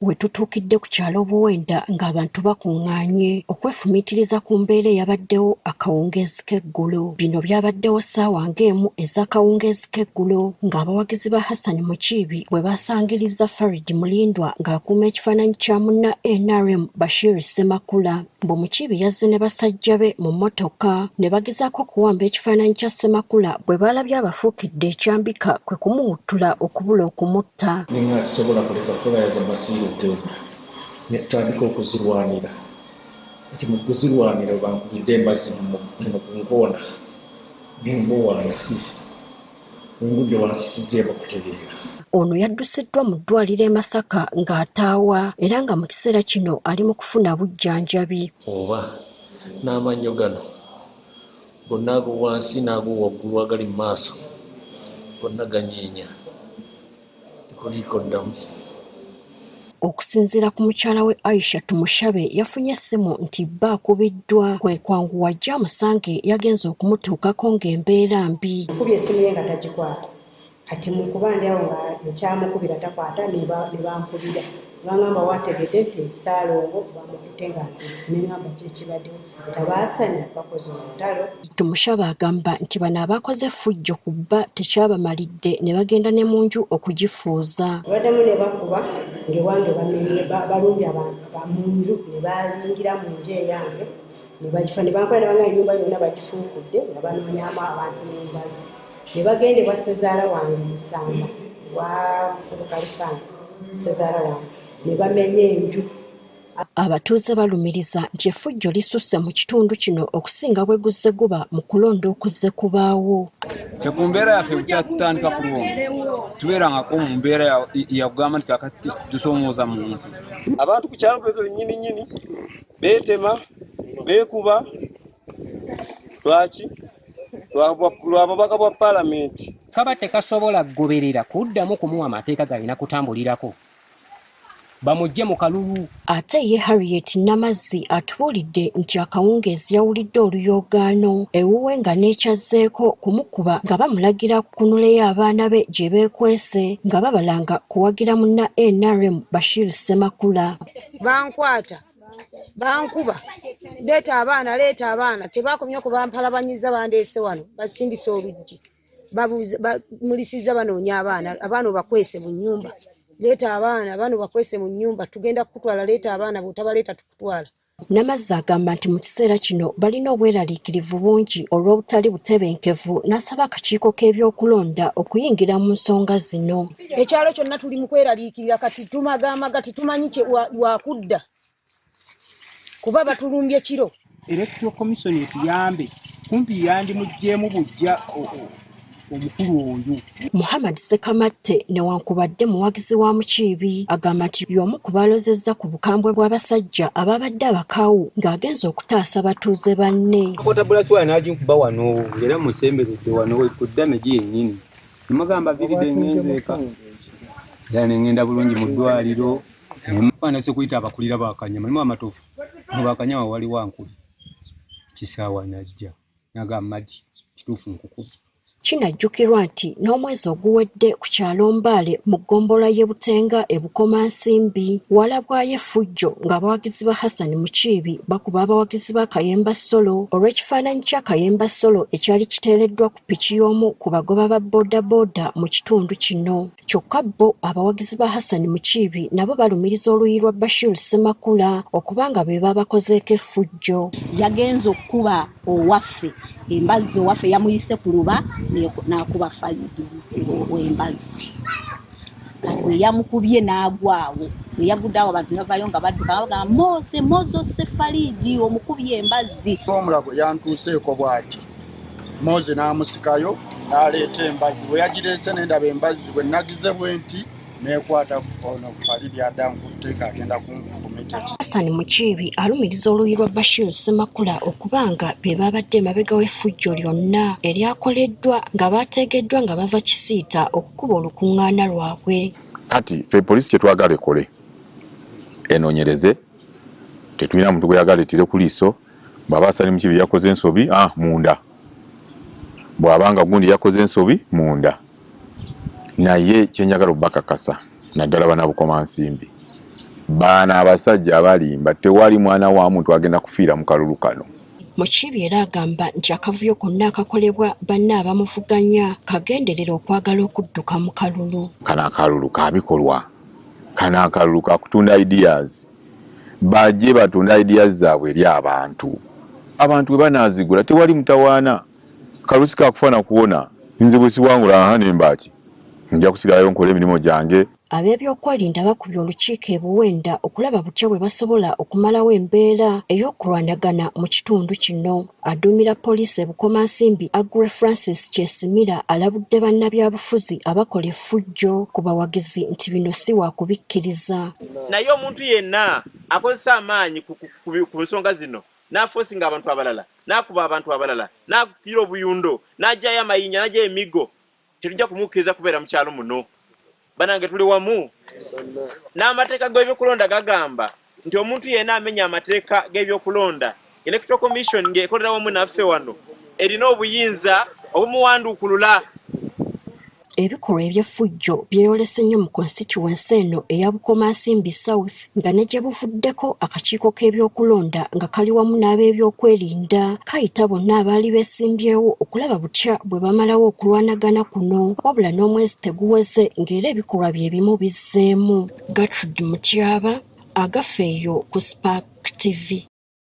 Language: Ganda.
we tutuukidde ku kyalo Buwenda ng'abantu bakuŋŋaanye okwefumiitiriza ku mbeera eyabaddewo akawungeezi k'eggulo. Bino byabaddewo ssaawa ng'emu ez'akawungeezi k'eggulo ng'abawagizi ba Hassan Mukiibi bwe basangiriza Farid Mulindwa ng'akuuma ekifaananyi kya munna NRM Bashir Ssemakula. Mbu Mukiibi yazze ne basajja be mu mmotoka ne bagezaako okuwamba ekifaananyi kya Ssemakula bwe balabye abafuukidde ekyambika kwe kumuwuttula okubula okumutta. Sobola kuleka kubayaza basiirudde netandika okuzirwanira nti mu kuzirwanira bankubidde embazzi mu nkoona nimbo wansi ngudde wansi sijjeeba kutegeera. Ono yaddusiddwa mu ddwaliro e Masaka ng'ataawa era nga mu kiseera kino ali mu kufuna bujjanjabi. Oba n'amannyo gano gonna ago wansi n'ago waggulu agali mu maaso gonna ganyeenya kuliikoddamu. Okusinziira ku mukyala we Aisha Tumushabe yafunye essimu nti bba akubiddwa kwe kwangu wajja amusange yagenze okumutuukako ng'embeera mbi. Kubye essimu ye nga tagikwata kati mu kuba ndi awo nga ekyamukubira takwata ne bankubira bangamba wategedde nti Ssaalongo bamukutte nga neŋŋamba kyekibaddewo tabaasanya bakoze omutalo. Tumushabe agamba nti bano abakoze effujjo ku bba tekyabamalidde ne bagenda ne mu nju okugifuuza. Baddemu ne bakuba ng'ewange balumbye abantu mu nju ne bayingira mu nju eyange ne bagifa ne bankola ne banga ennyumba yonna bagifuukudde nga banoonyaamu abantu n'embazi ne bagende bwa Sezaala wange Musamba wa Kalifani Sezaala wange ne bamenya enju. Abatuuze balumiriza nti effujjo lisusse mu kitundu kino okusinga bwe guzze guba mu kulonda okuzze kubaawo. Ku mbeera yaffe bukyatutandika kulonda tubeerangako mu mbeera yakugamba nti kakati tusoomooza mu nsi. Abantu ku kyalo ezo nnyini beetema beekuba lwaki lwababaka bwa paalamenti kaba tekasobola kugoberera kuddamu kumuwa amateeka galina kutambulirako bamujje mu kalulu. Ate ye Harriet Namazzi atubuulidde nti akawungeezi yawulidde oluyoogaano ewuwe nga neekyazzeeko kumukuba nga bamulagira kunuleyo abaana be gye beekwese nga babalanga kuwagira munna NRM Bashir Ssemakula. Bankwata bankuba leeta abaana tebakomye okubampalabanyiza bandeese wano basindise oluggi mulisiza banoonya abaana obakwese mu nnyumba. Leeta abaana bakwese mu nnyumba tugenda kukutwala, leeta abaana bw'otabaleeta tukutwala. Namazzi agamba nti mu kiseera kino balina obweraliikirivu bungi olw'obutali butebenkevu n'asaba akakiiko k'ebyokulonda okuyingira mu nsonga zino. Ekyalo kyonna tuli mu kweraliikirira kati tumagamaga tetumanyi wakudda kuba batulumbye kiro. Electoral Commission etuyambe kumpi yandimuggyemu bujja omukulu oyo. Muhammad Sekamatte newankubadde muwagizi wa Mukiibi agamba nti y'omu ku balozezza ku bukambwe bw'abasajja ababadde abakaawu ng'agenza okutaasa batuuze banne. Kotabulasiwa n'aginkuba wano era musemberedde wano kuddame gyennyini nemugamba viridde ngenzeeka era nengenda bulungi mu ddwaliro nemufana sekuyita abakulira bakanyama nimu amatofu mu bakanyama wali wankuli kisaawa najja nagamba madi kituufu nkukuba. Kinajjukirwa nti n'omwezi oguwedde ku kyalo Mbale mu ggombolola y'e Butenga e Bukomansimbi walabwayo effujjo ng'abawagizi ba Hassan Mukiibi bakuba abawagizi ba Kayemba Solo olw'ekifaananyi kya Kayemba Solo ekyali kiteereddwa ku piki y'omu ku bagoba ba boodabooda mu kitundu kino. Kyokka bo abawagizi ba Hassan Mukiibi nabo balumiriza oluyi lwa Bashir Ssemakula okuba nga be babakozeeko effujjo. Yagenza okukuba owaffe embazzi owaffe yamuyise ku luba n'akuba Falidi w'embazzi kati yamukubye n'agwawo eyagudde awo abantu bavayo nga badduka bagamba Mozo Falidi omukubye embazzi. Omulago yantuuseeko bw'ati Moze n'amusikayo n'aleeta embazzi bwe yagireese n'endaba embazzi bwe nagize bwe nti neekwata ono Falidi adankutte agenda kunkumita. Hassan Mukiibi alumiriza oluyi lwa Bashir Ssemakula okubanga be babadde emabega w'effujjo lyonna eryakoleddwa nga bateegeddwa nga bava Kisiita okukuba olukuŋŋaana lwabwe. Kati ffe poliisi kyetwagala ekole enoonyereze, tetulina muntu gwe yagala etire ku liiso. Bw'aba Hassan Mukiibi yakoze ensobi munda, bw'abanga gundi yakoze ensobi munda, naye kyenjagala obbakakasa naddala bana Bukomansimbi baana abasajja abalimba tewali mwana wa muntu agenda kufiira mu kalulu kano. Mukiibi era agamba nti akavuyo konna akakolebwa banne abamuvuganya kagenderera okwagala okudduka mu kalulu. Kano akalulu kabikolwa, kano akalulu kakutunda ideas, bajje batunda ideas zaabwe eri abantu. Abantu bwe banaazigula tewali mutawaana, kalusi kakufaana kuwona. Nze bwe siwangula nembaki nja kusirayo nkola emirimu gyange. Ab'ebyokwerinda bakubye olukiiko e Buwenda okulaba butya bwe basobola okumalawo embeera ey'okulwanagana mu kitundu kino. Aduumira poliisi e Bukomansimbi Aggrey Francis Kyesimira alabudde bannabyabufuzi abakola effujjo ku bawagizi nti bino si wakubikkiriza. Naye omuntu yenna akozesa amaanyi ku nsonga zino n'afoosinga abantu abalala n'akuba abantu abalala n'akutira obuyundo n'ajjayo amayinja n'ajjayo emigo tetujja kumukkiriza kubeera mu kyalo muno. Banange tuli wamu. N'amateeka g'ebyokulonda gagamba nti omuntu yenna amenya amateeka g'ebyokulonda Electoral Commission ng'ekolera wamu naffe wano erina obuyinza obumuwanduukulula. Ebikolwa eby'effujjo byeyolese nnyo mu constituency eno eya Bukomansimbi South nga ne gye buvuddeko akakiiko k'ebyokulonda nga kali wamu n'ab'ebyokwerinda kayita bonna abaali beesimbyewo okulaba butya bwe bamalawo okulwanagana kuno, wabula n'omwezi teguweze ng'era ebikolwa bye bimu bizzeemu. Gertrude Mutyaba, Agafeeyo ku Spark TV.